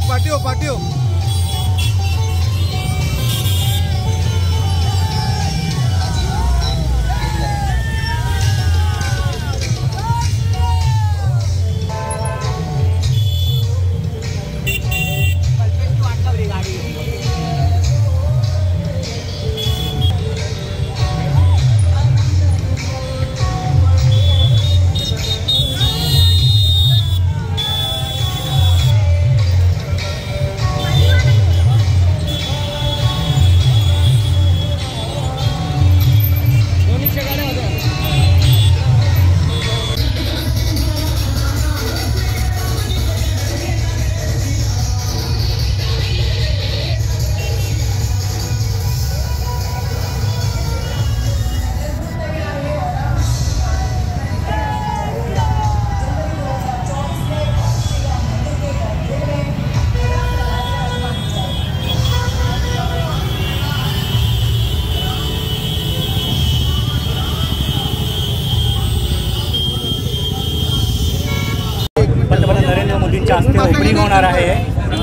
पाटियो opening होणार आहे,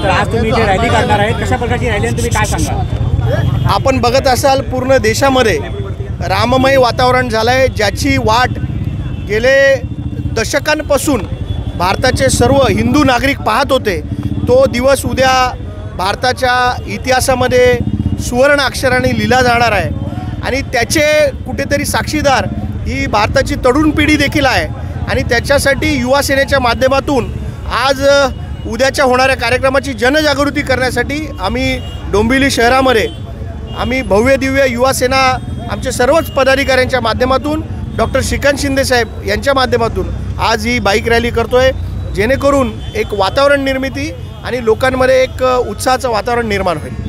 तर आज तुम्ही जे रॅली काढणार आहे कशा प्रकारची रॅली आणि तुम्ही काय सांगा? आपण बघत असाल पूर्ण देशामध्ये राममय वातावरण झालं आहे, ज्याची वाट गेले दशकांपासून भारताचे सर्व हिंदू नागरिक पाहत होते। तो दिवस उद्या भारताच्या इतिहासामध्ये सुवर्ण अक्षरांनी लिहिला जाणार आहे आणि त्याचे कुठेतरी साक्षीदार ही भारताची तरुण पिढी देखील आहे आणि त्याच्यासाठी युवा सेनेच्या माध्यमातून आज उद्याच्या होणाऱ्या कार्यक्रमाची जनजागृती करण्यासाठी आम्ही डोंबिवली शहरामध्ये आम्ही भव्य दिव्य युवा सेना आमचे सर्वच पदाधिकाऱ्यांच्या माध्यमातून डॉक्टर श्रीकांत शिंदे साहेब यांच्या माध्यमातून आज ही बाईक रॅली करतोय, जेणेकरून एक वातावरण निर्मिती आणि लोकांमध्ये एक उत्साहाचं वातावरण निर्माण होईल।